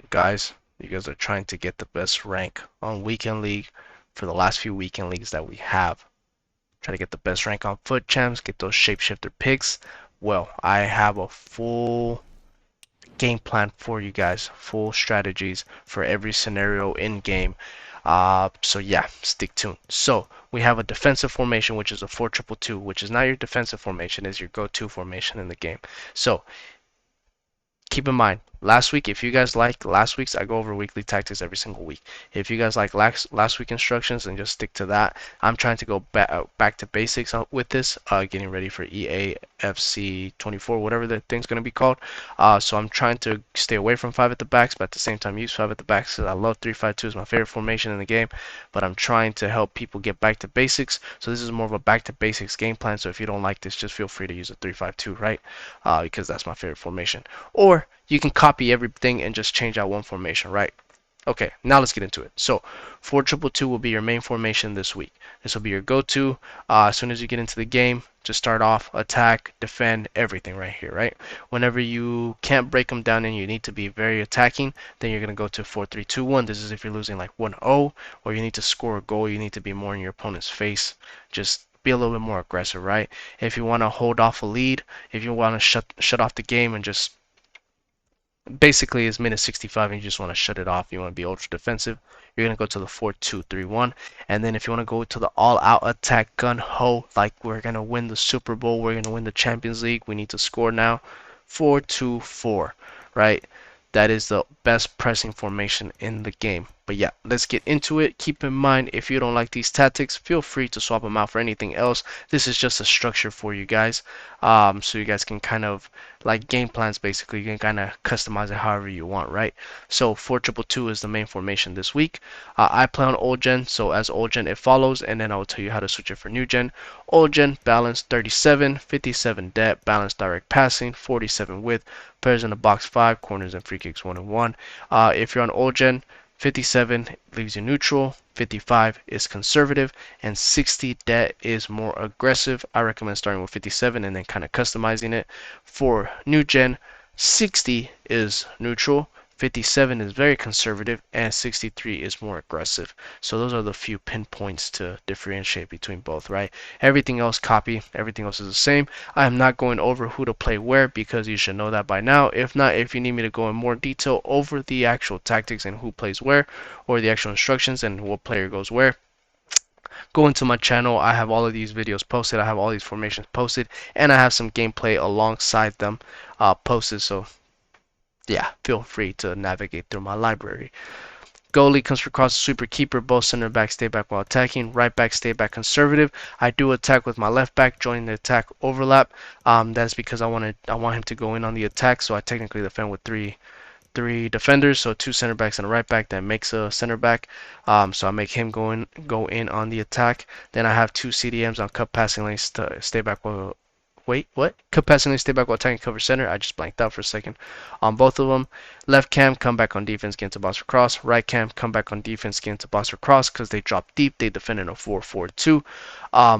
guys? You guys are trying to get the best rank on Weekend League for the last few Weekend Leagues that we have. Try to get the best rank on FUT Champs, get those shapeshifter picks. Well, I have a full game plan for you guys, full strategies for every scenario in game. So yeah, stick tuned. So we have a defensive formation, which is a 4-2-2, which is not your defensive formation, is your go-to formation in the game. So keep in mind, last week, if you guys like last week's, I go over weekly tactics every single week. If you guys like last week instructions, then just stick to that. I'm trying to go back to basics with this, getting ready for EAFC 24, whatever the thing's going to be called. So I'm trying to stay away from 5 at the backs, but at the same time use 5 at the backs because I love 3-5-2 is my favorite formation in the game. But I'm trying to help people get back to basics. So this is more of a back to basics game plan. So if you don't like this, just feel free to use a 3-5-2, right? Because that's my favorite formation. Or you can copy everything and just change out one formation, right? Okay, now let's get into it. So 4-2-2 will be your main formation this week. This will be your go-to. As soon as you get into the game, just start off, attack, defend, everything right here, right? Whenever you can't break them down and you need to be very attacking, then you're going to go to 4-3-2-1. This is if you're losing like 1-0 or you need to score a goal, you need to be more in your opponent's face. Just be a little bit more aggressive, right? If you want to hold off a lead, if you want to shut off the game and just basically it's minute 65 and you just want to shut it off, you want to be ultra defensive, you're going to go to the 4-2-3-1. And then if you want to go to the all-out attack gun ho, like we're going to win the Super Bowl, we're going to win the Champions League, we need to score now, 4-2-4, right? That is the best pressing formation in the game. But yeah, let's get into it. Keep in mind, if you don't like these tactics, feel free to swap them out for anything else. This is just a structure for you guys, so you guys can kind of like game plans. Basically, you can kind of customize it however you want, right? So 4-2-2 is the main formation this week. I play on old gen, so as old gen it follows, and then I will tell you how to switch it for new gen. Old gen balance 37, 57 depth, balance direct passing, 47 width, players in the box 5, corners and free kicks 1 and 1. If you're on old gen, 57 leaves you neutral, 55 is conservative, and 60 debt is more aggressive. I recommend starting with 57 and then kind of customizing it. For new gen, 60 is neutral, 57 is very conservative, and 63 is more aggressive. So those are the few pinpoints to differentiate between both, right? Everything else copy, everything else is the same. I am not going over who to play where because you should know that by now. If not, if you need me to go in more detail over the actual tactics and who plays where, or the actual instructions and what player goes where, go into my channel. I have all of these videos posted, I have all these formations posted, and I have some gameplay alongside them posted. So yeah, feel free to navigate through my library. Goalie comes across super keeper. Both center back stay back while attacking. Right back stay back conservative. I do attack with my left back, joining the attack overlap. That's because I want him to go in on the attack. So I technically defend with three defenders, so 2 center backs and a right back. That makes a center back. So I make him go in on the attack. Then I have 2 CDMs on cut passing lanes to stay back while. Wait, what? Cut passing lane, stay back while attacking cover center. I just blanked out for a second. On both of them, left cam, come back on defense, get into box for cross. Right cam, come back on defense, get into box for cross because they drop deep. They defend in a 4-4-2.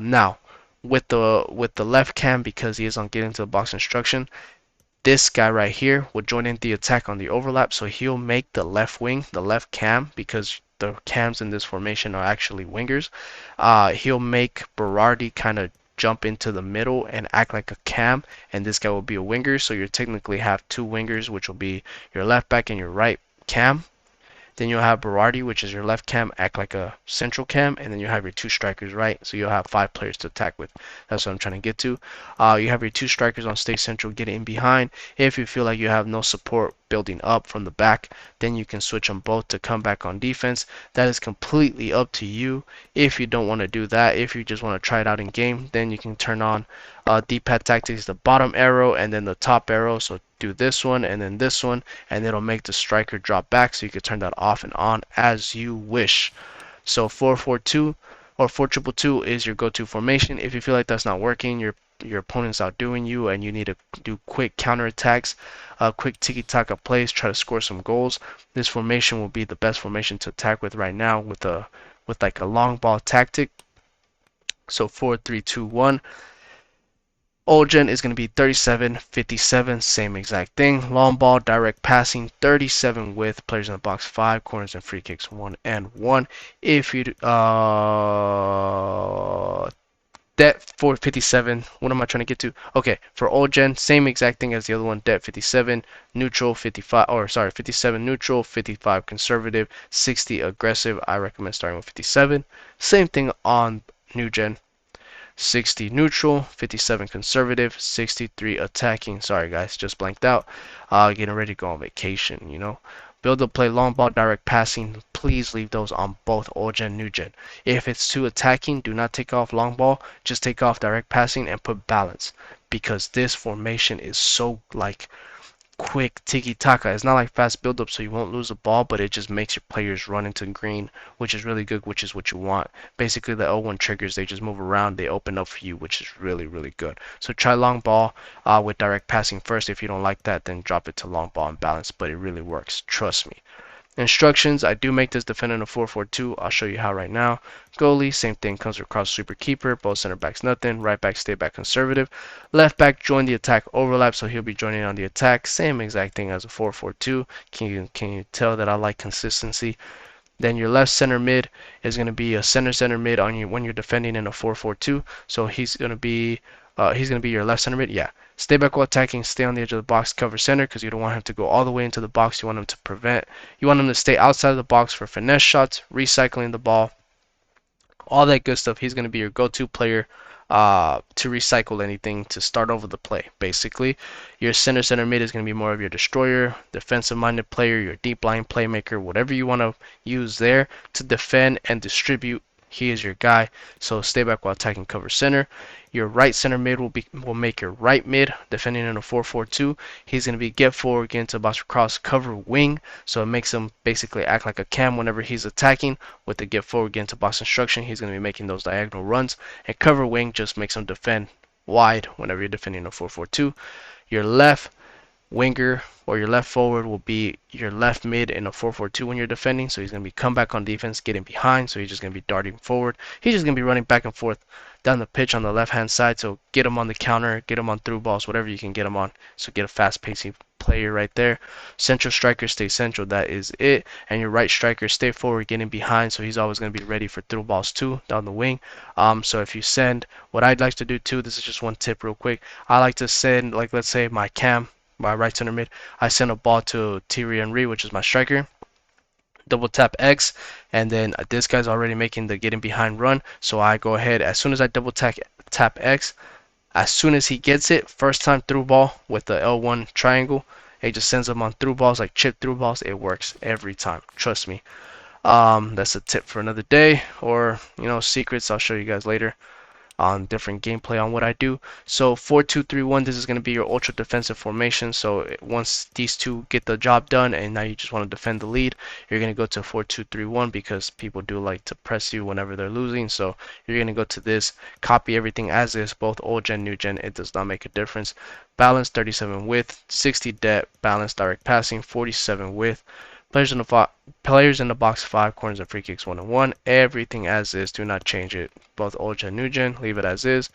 Now, with the left cam, because he is on getting to the box instruction, this guy right here will join in the attack on the overlap, so he'll make the left wing, the left cam, because the cams in this formation are actually wingers. He'll make Berardi kind of jump into the middle and act like a cam, and this guy will be a winger, so you technically have 2 wingers, which will be your left back and your right cam. Then you'll have Berardi, which is your left cam, act like a central cam, and then you have your 2 strikers, right? So you'll have 5 players to attack with. That's what I'm trying to get to. You have your 2 strikers on stay central, get in behind. If you feel like you have no support building up from the back, then you can switch them both to come back on defense. That is completely up to you. If you don't want to do that, if you just want to try it out in game, then you can turn on D-pad tactics, the bottom arrow and then the top arrow. So do this one and then this one, and it'll make the striker drop back, so you can turn that off and on as you wish. So 4-4-2 or 4-2-2 is your go-to formation. If you feel like that's not working, your opponent's outdoing you and you need to do quick counterattacks, quick tiki-taka plays, try to score some goals, this formation will be the best formation to attack with right now with like a long ball tactic. So 4-3-2-1. Old gen is going to be 37, 57, same exact thing. Long ball, direct passing, 37 width, players in the box 5, corners and free kicks 1 and 1. If you Det 457. What am I trying to get to? Okay, for old gen, same exact thing as the other one. Det 57, neutral 55, or sorry, 57 neutral, 55 conservative, 60 aggressive. I recommend starting with 57. Same thing on new gen. 60 neutral, 57 conservative, 63 attacking. Sorry guys, just blanked out. Getting ready to go on vacation, you know. Build up play long ball direct passing. Please leave those on both old gen, new gen. If it's too attacking, do not take off long ball. Just take off direct passing and put balance, because this formation is so like quick tiki-taka. It's not like fast build-up, so you won't lose the ball, but it just makes your players run into green, which is really good, which is what you want. Basically, the L1 triggers, they just move around, they open up for you, which is really, really good. So try long ball with direct passing first. If you don't like that, then drop it to long ball and balance, but it really works. Trust me. Instructions, I do make this defend in a 4-4-2. I'll show you how right now. Goalie, same thing, comes across sweeper keeper. Both center backs, nothing. Right back, stay back conservative. Left back, join the attack overlap, so he'll be joining on the attack. Same exact thing as a 4-4-2. Can you tell that I like consistency? Then your left center mid is going to be a center mid on you when you're defending in a 4-4-2. So he's going to be your left center mid. Yeah. Stay back while attacking. Stay on the edge of the box. Cover center because you don't want him to go all the way into the box. You want him to prevent. You want him to stay outside of the box for finesse shots, recycling the ball, all that good stuff. He's going to be your go-to player to recycle anything to start over the play. Basically, your center mid is going to be more of your destroyer, defensive-minded player, your deep line playmaker, whatever you want to use there to defend and distribute. He is your guy. So stay back while attacking, cover center. Your right center mid will make your right mid defending in a 4-4-2. He's going to be get forward, get into box cross, cover wing. So it makes him basically act like a cam whenever he's attacking. With the get forward, get into box instruction, he's going to be making those diagonal runs. And cover wing just makes him defend wide whenever you're defending a 4-4-2. Your left winger or your left forward will be your left mid in a 4-4-2 when you're defending. So he's going to be come back on defense, getting behind. So he's just going to be darting forward. He's just going to be running back and forth down the pitch on the left hand side. So get him on the counter, get him on through balls, whatever you can get him on. So get a fast pacing player right there. Central striker, stay central. That is it. And your right striker, stay forward, getting behind. So he's always going to be ready for through balls too down the wing. So if you send, what I'd like to do too, this is just one tip real quick. I like to send, like, let's say my cam, my right center mid, I send a ball to Thierry Henry, which is my striker. Double tap X, and then this guy's already making the getting behind run. So I go ahead, as soon as I double tap X, as soon as he gets it, first time through ball with the L1 triangle, it just sends him on through balls, like chip through balls. It works every time. Trust me. That's a tip for another day, or secrets I'll show you guys later on different gameplay on what I do. So 4-2-3-1, this is going to be your ultra defensive formation. So once these two get the job done and now you just want to defend the lead, you're going to go to 4-2-3-1 because people do like to press you whenever they're losing. So you're going to go to this, copy everything as is, both old gen, new gen. It does not make a difference. Balance 37 width, 60 depth, balance direct passing, 47 width. Players in the box 5, corners and free kicks 1 and 1. Everything as is. Do not change it. Both old gen, new gen. Leave it as is.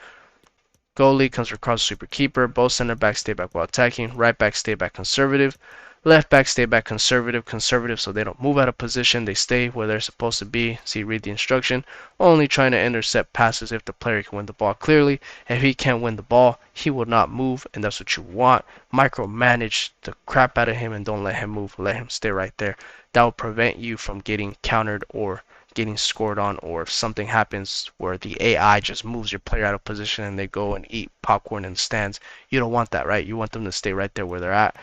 Goalie comes across super keeper. Both center backs stay back while attacking. Right back stay back conservative. Left back stay back conservative, so they don't move out of position. They stay where they're supposed to be. See, read the instruction. Only trying to intercept passes if the player can win the ball clearly. If he can't win the ball, he will not move, and that's what you want. Micromanage the crap out of him and don't let him move. Let him stay right there. That will prevent you from getting countered or getting scored on, or if something happens where the AI just moves your player out of position and they go and eat popcorn in the stands. You don't want that, right? You want them to stay right there where they're at.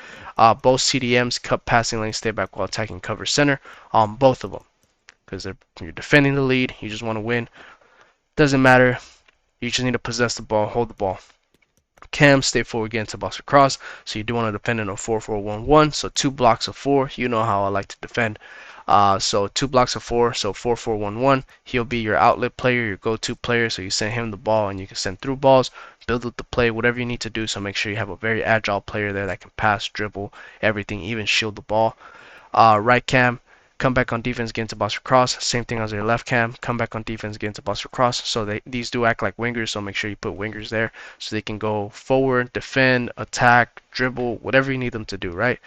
Both CDMs, cut passing lanes, stay back while attacking, cover center on both of them, because you're defending the lead. You just want to win. Doesn't matter. You just need to possess the ball, hold the ball. Cam, stay forward, get into box across. So you do want to defend in a 4-4-1-1. So 2 blocks of 4. You know how I like to defend. So 2 blocks of 4, so 4-4-1-1. He'll be your outlet player, your go-to player. So you send him the ball and you can send through balls, build up the play, whatever you need to do. So make sure you have a very agile player there that can pass, dribble, everything, even shield the ball. Right cam, come back on defense, get into box or cross. Same thing as your left cam, come back on defense, get into box or cross. So these do act like wingers, so make sure you put wingers there so they can go forward, defend, attack, dribble, whatever you need them to do, right?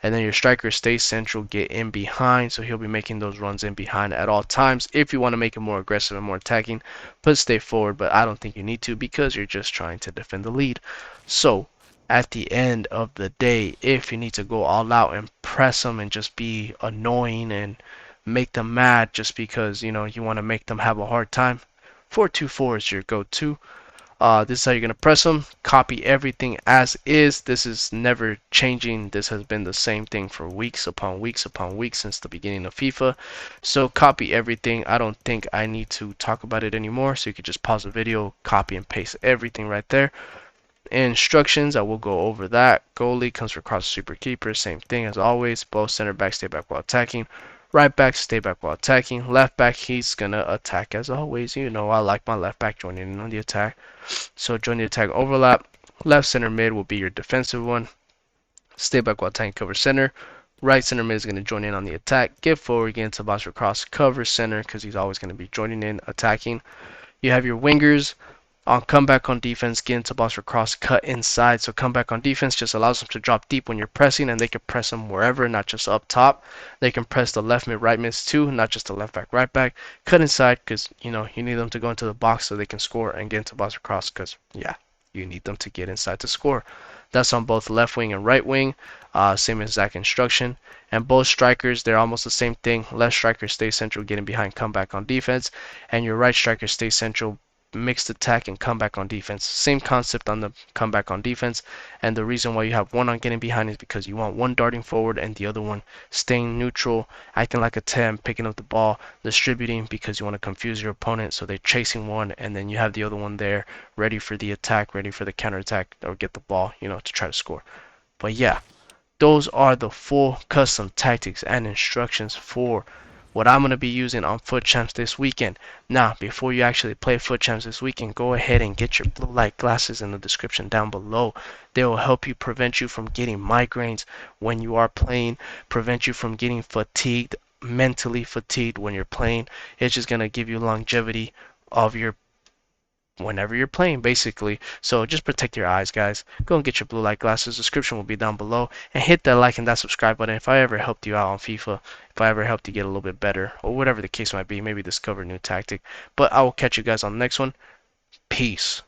And then your striker stays central, get in behind, so he'll be making those runs in behind at all times. If you want to make it more aggressive and more attacking, put stay forward, but I don't think you need to because you're just trying to defend the lead. So at the end of the day, if you need to go all out and press them and just be annoying and make them mad just because you want to make them have a hard time, 4-2-4 is your go-to. This is how you're going to press them. Copy everything as is. This is never changing. This has been the same thing for weeks upon weeks upon weeks since the beginning of FIFA. So copy everything. I don't think I need to talk about it anymore. So you could just pause the video, copy and paste everything right there. Instructions, I will go over that. Goalie comes for cross super keeper. Same thing as always. Both center back stay back while attacking. Right back stay back while attacking. Left back he's gonna attack as always. I like my left back joining in on the attack. So join the attack overlap. Left center mid will be your defensive one. Stay back while attacking, cover center. Right center mid is going to join in on the attack. Get forward, get into box or cross, cover center because he's always going to be joining in, attacking. You have your wingers on comeback on defense, get into box or cross, cut inside. So comeback on defense just allows them to drop deep when you're pressing, and they can press them wherever, not just up top. They can press the left mid, right mids too, not just the left back, right back. Cut inside because you need them to go into the box so they can score and get into box or cross because you need them to get inside to score. That's on both left wing and right wing. Same exact instruction. And both strikers, they're almost the same thing. Left striker stays central, getting behind, comeback on defense, and your right striker stays central, mixed attack and comeback on defense. Same concept on the comeback on defense, and the reason why you have one on getting behind is because you want one darting forward and the other one staying neutral, acting like a 10, picking up the ball, distributing because you want to confuse your opponent, so they're chasing one and then you have the other one there ready for the attack, ready for the counter attack or get the ball, to try to score. But yeah, those are the full custom tactics and instructions for what I'm going to be using on FUT Champs this weekend. Now, before you actually play FUT Champs this weekend, go ahead and get your blue light glasses in the description down below. They will help you prevent you from getting migraines when you are playing, prevent you from getting fatigued, mentally fatigued when you're playing. It's just going to give you longevity of your whenever you're playing, basically. So just protect your eyes, guys. Go and get your blue light glasses. Description will be down below, and hit that like and that subscribe button if I ever helped you out on FIFA, if I ever helped you get a little bit better, or whatever the case might be, maybe discover a new tactic. But I will catch you guys on the next one. Peace.